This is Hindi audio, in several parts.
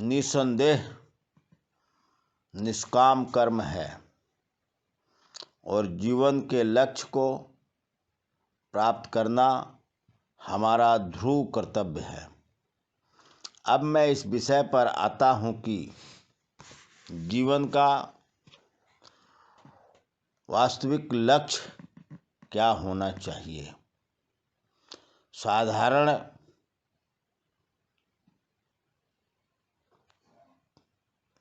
निसंदेह निष्काम कर्म है और जीवन के लक्ष्य को प्राप्त करना हमारा ध्रुव कर्तव्य है। अब मैं इस विषय पर आता हूँ कि जीवन का वास्तविक लक्ष्य क्या होना चाहिए। साधारण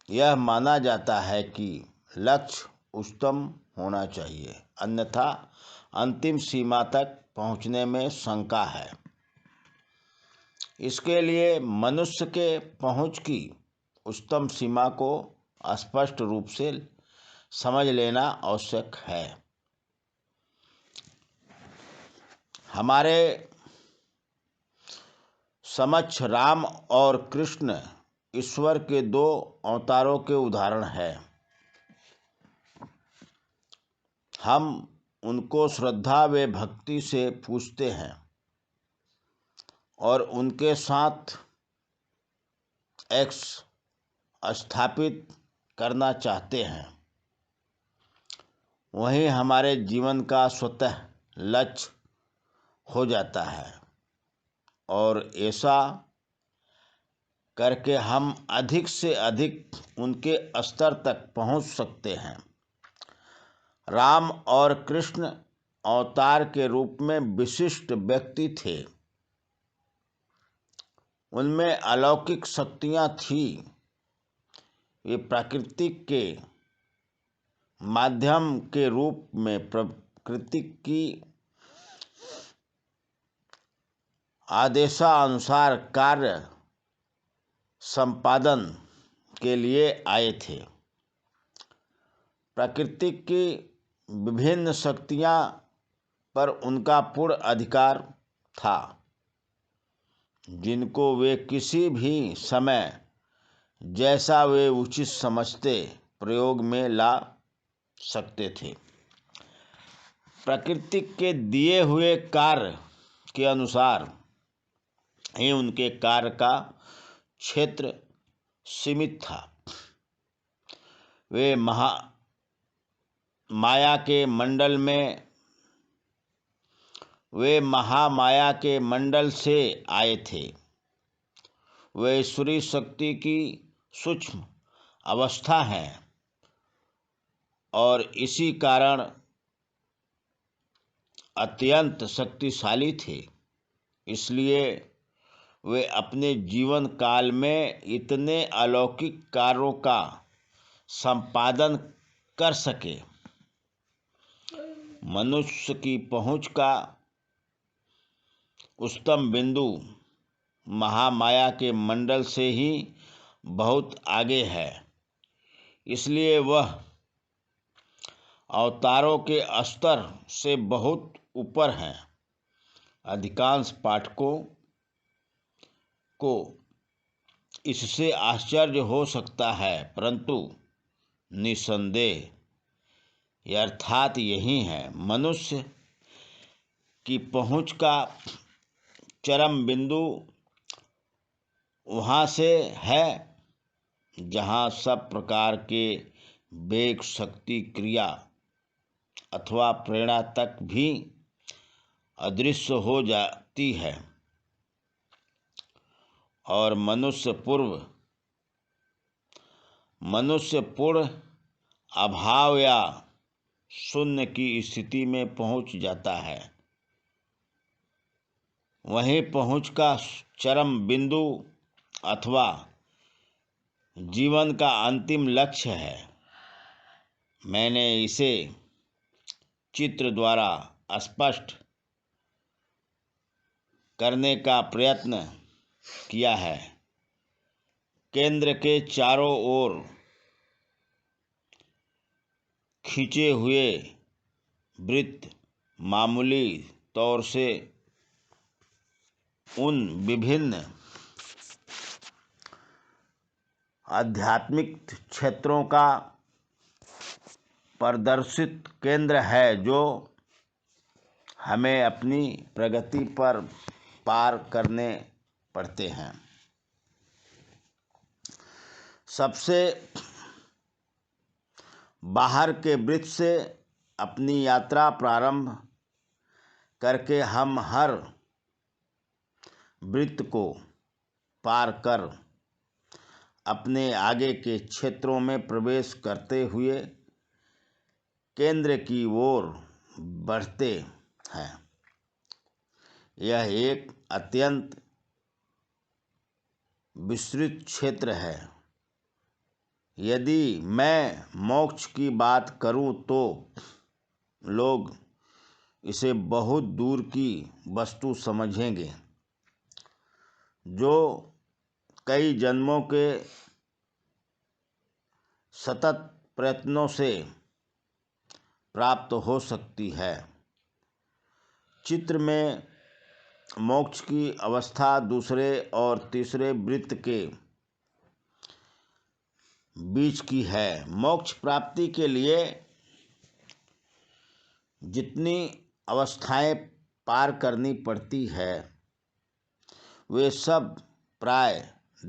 यह माना जाता है कि लक्ष्य उच्चतम होना चाहिए, अन्यथा अंतिम सीमा तक पहुंचने में शंका है। इसके लिए मनुष्य के पहुंच की उच्चतम सीमा को स्पष्ट रूप से समझ लेना आवश्यक है। हमारे समक्ष राम और कृष्ण ईश्वर के दो अवतारों के उदाहरण हैं। हम उनको श्रद्धा व भक्ति से पूजते हैं और उनके साथ एक्स स्थापित करना चाहते हैं। वहीं हमारे जीवन का स्वतः लक्ष्य हो जाता है और ऐसा करके हम अधिक से अधिक उनके स्तर तक पहुंच सकते हैं। राम और कृष्ण अवतार के रूप में विशिष्ट व्यक्ति थे। उनमें अलौकिक शक्तियां थी। वे प्रकृति के माध्यम के रूप में प्रकृति की आदेशानुसार कार्य संपादन के लिए आए थे। प्रकृति की विभिन्न शक्तियां पर उनका पूर्ण अधिकार था, जिनको वे किसी भी समय जैसा वे उचित समझते प्रयोग में ला सकते थे। प्रकृति के दिए हुए कार्य के अनुसार ही उनके कार्य का क्षेत्र सीमित था। वे महामाया के मंडल से आए थे। वे ईश्वरीय शक्ति की सूक्ष्म अवस्था है और इसी कारण अत्यंत शक्तिशाली थे। इसलिए वे अपने जीवन काल में इतने अलौकिक कार्यों का संपादन कर सके। मनुष्य की पहुंच का उच्चतम बिंदु महामाया के मंडल से ही बहुत आगे है। इसलिए वह अवतारों के स्तर से बहुत ऊपर हैं। अधिकांश पाठकों को इससे आश्चर्य हो सकता है, परंतु निसंदेह यथार्थ यही है। मनुष्य की पहुंच का चरम बिंदु वहाँ से है जहाँ सब प्रकार के वेग, शक्ति, क्रिया अथवा प्रेरणा तक भी अदृश्य हो जाती है और मनुष्य पूर्ण अभाव या शून्य की स्थिति में पहुंच जाता है। वहीं पहुंच का चरम बिंदु अथवा जीवन का अंतिम लक्ष्य है। मैंने इसे चित्र द्वारा स्पष्ट करने का प्रयत्न किया है। केंद्र के चारों ओर खींचे हुए वृत्त मामूली तौर से उन विभिन्न आध्यात्मिक क्षेत्रों का प्रदर्शित केंद्र है जो हमें अपनी प्रगति पार करने पड़ते हैं। सबसे बाहर के वृत्त से अपनी यात्रा प्रारंभ करके हम हर वृत्त को पार कर अपने आगे के क्षेत्रों में प्रवेश करते हुए केंद्र की ओर बढ़ते हैं। यह एक अत्यंत विस्तृत क्षेत्र है। यदि मैं मोक्ष की बात करूं तो लोग इसे बहुत दूर की वस्तु समझेंगे, जो कई जन्मों के सतत प्रयत्नों से प्राप्त हो सकती है। चित्र में मोक्ष की अवस्था दूसरे और तीसरे वृत्त के बीच की है। मोक्ष प्राप्ति के लिए जितनी अवस्थाएं पार करनी पड़ती है वे सब प्राय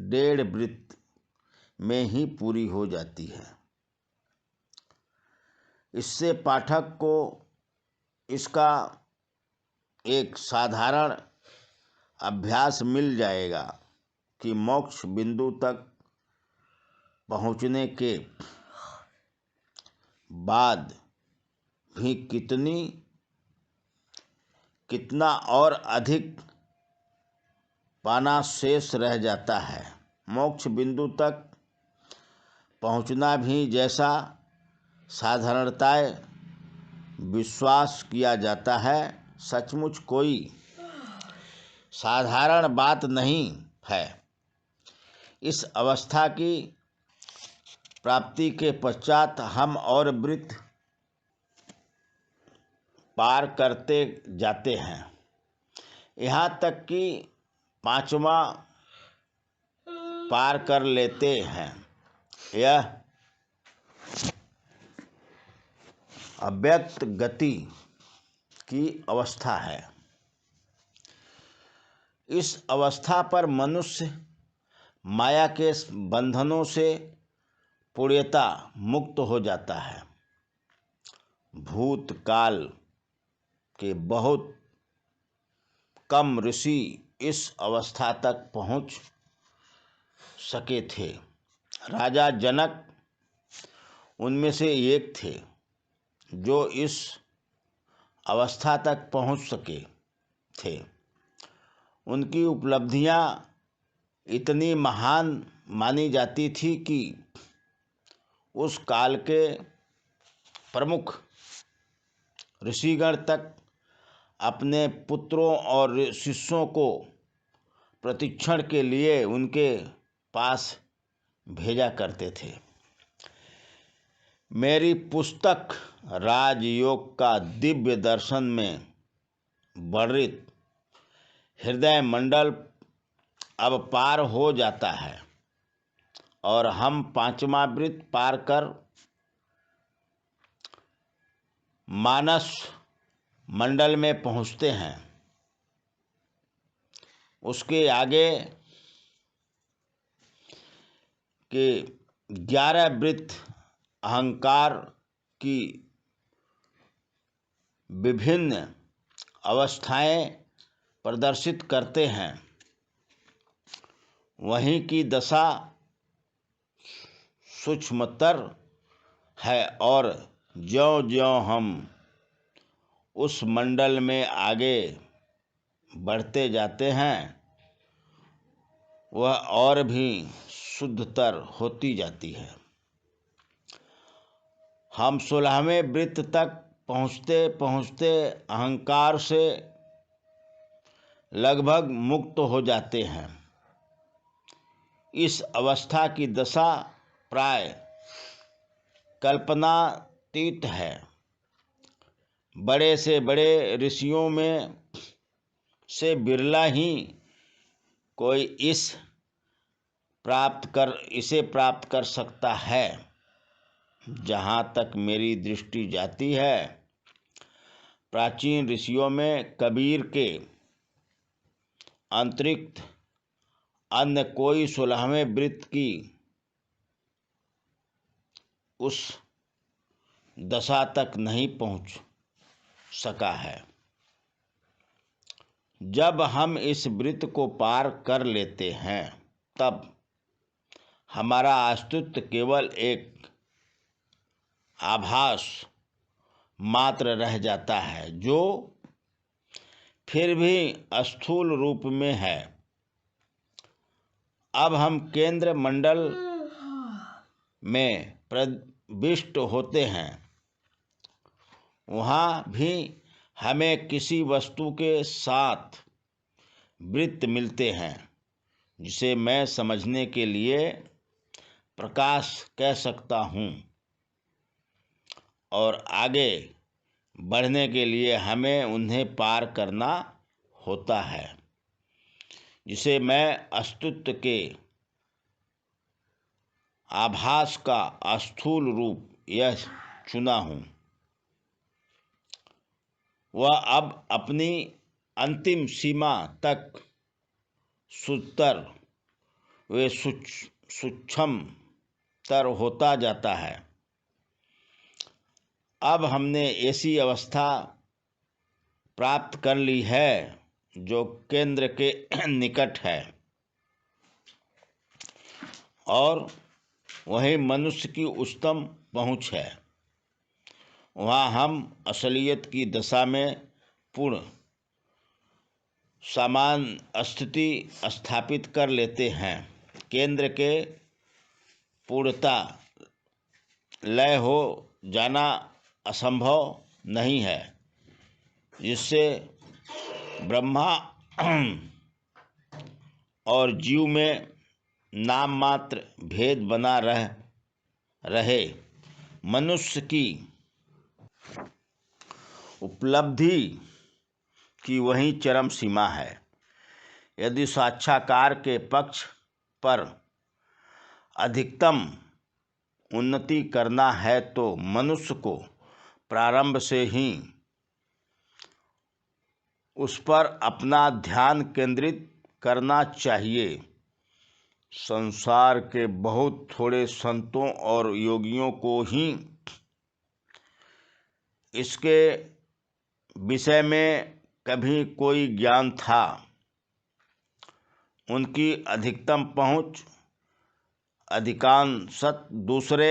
1.5 वृत्त में ही पूरी हो जाती है। इससे पाठक को इसका एक साधारण अभ्यास मिल जाएगा कि मोक्ष बिंदु तक पहुँचने के बाद भी कितना और अधिक पाना शेष रह जाता है। मोक्ष बिंदु तक पहुँचना भी जैसा साधारणतः विश्वास किया जाता है, सचमुच कोई साधारण बात नहीं है। इस अवस्था की प्राप्ति के पश्चात हम और वृत्त पार करते जाते हैं, यहाँ तक कि 5वां पार कर लेते हैं। यह अव्यक्त गति की अवस्था है। इस अवस्था पर मनुष्य माया के बंधनों से पूर्णतः मुक्त हो जाता है। भूतकाल के बहुत कम ऋषि इस अवस्था तक पहुंच सके थे। राजा जनक उनमें से एक थे जो इस अवस्था तक पहुंच सके थे। उनकी उपलब्धियां इतनी महान मानी जाती थी कि उस काल के प्रमुख ऋषिगण तक अपने पुत्रों और शिष्यों को प्रशिक्षण के लिए उनके पास भेजा करते थे। मेरी पुस्तक राजयोग का दिव्य दर्शन में वर्णित हृदय मंडल अब पार हो जाता है और हम 5वां वृत्त पार कर मानस मंडल में पहुंचते हैं। उसके आगे के 11 वृत्त अहंकार की विभिन्न अवस्थाएं प्रदर्शित करते हैं। वहीं की दशा सूक्ष्मतर है और ज्यों-ज्यों हम उस मंडल में आगे बढ़ते जाते हैं वह और भी शुद्धतर होती जाती है। हम 16वें वृत्त तक पहुँचते पहुँचते अहंकार से लगभग मुक्त हो जाते हैं। इस अवस्था की दशा प्राय कल्पनातीत है। बड़े से बड़े ऋषियों में से बिरला ही कोई इसे प्राप्त कर सकता है। जहाँ तक मेरी दृष्टि जाती है, प्राचीन ऋषियों में कबीर के अतिरिक्त अन्य कोई 16वें वृत्त की उस दशा तक नहीं पहुंच सका है। जब हम इस वृत्त को पार कर लेते हैं तब हमारा अस्तित्व केवल एक आभास मात्र रह जाता है, जो फिर भी स्थूल रूप में है। अब हम केंद्र मंडल में प्रविष्ट होते हैं। वहाँ भी हमें किसी वस्तु के साथ वृत्त मिलते हैं, जिसे मैं समझने के लिए प्रकाश कह सकता हूँ, और आगे बढ़ने के लिए हमें उन्हें पार करना होता है, जिसे मैं अस्तित्व के आभास का स्थूल रूप यह चुना हूँ। वह अब अपनी अंतिम सीमा तक सुतर वे सूक्ष्मतर होता जाता है। अब हमने ऐसी अवस्था प्राप्त कर ली है जो केंद्र के निकट है, और वही मनुष्य की उच्चतम पहुँच है। वहाँ हम असलियत की दशा में पूर्ण सामान्य स्थिति स्थापित कर लेते हैं। केंद्र के पूर्णता लय हो जाना असंभव नहीं है, जिससे ब्रह्मा और जीव में नाम मात्र भेद बना रहे। मनुष्य की उपलब्धि की वही चरम सीमा है। यदि साक्षात्कार के पक्ष पर अधिकतम उन्नति करना है तो मनुष्य को प्रारंभ से ही उस पर अपना ध्यान केंद्रित करना चाहिए। संसार के बहुत थोड़े संतों और योगियों को ही इसके विषय में कभी कोई ज्ञान था। उनकी अधिकतम पहुँच अधिकांशत दूसरे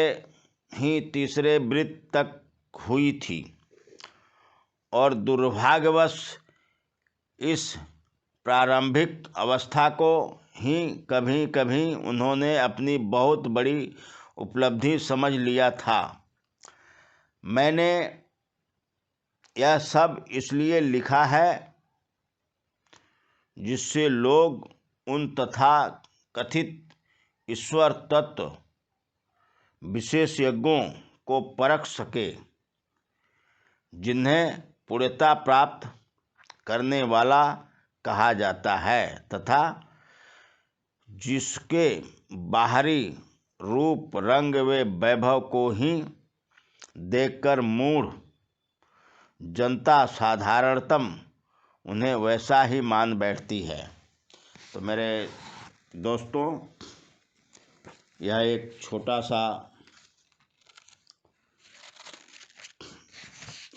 ही तीसरे वृत्त तक हुई थी, और दुर्भाग्यवश इस प्रारंभिक अवस्था को ही कभी कभी उन्होंने अपनी बहुत बड़ी उपलब्धि समझ लिया था। मैंने यह सब इसलिए लिखा है जिससे लोग उन तथा कथित ईश्वर तत्व विशेषज्ञों को परख सके, जिन्हें पूर्णता प्राप्त करने वाला कहा जाता है, तथा जिसके बाहरी रूप रंग व वैभव को ही देखकर मूढ़ जनता साधारणतम उन्हें वैसा ही मान बैठती है। तो मेरे दोस्तों, यह एक छोटा सा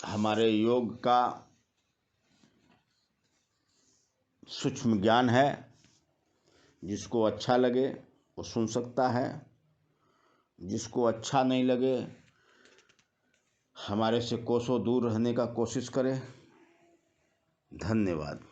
हमारे योग का सूक्ष्म ज्ञान है। जिसको अच्छा लगे वो सुन सकता है, जिसको अच्छा नहीं लगे हमारे से कोसों दूर रहने का कोशिश करे। धन्यवाद।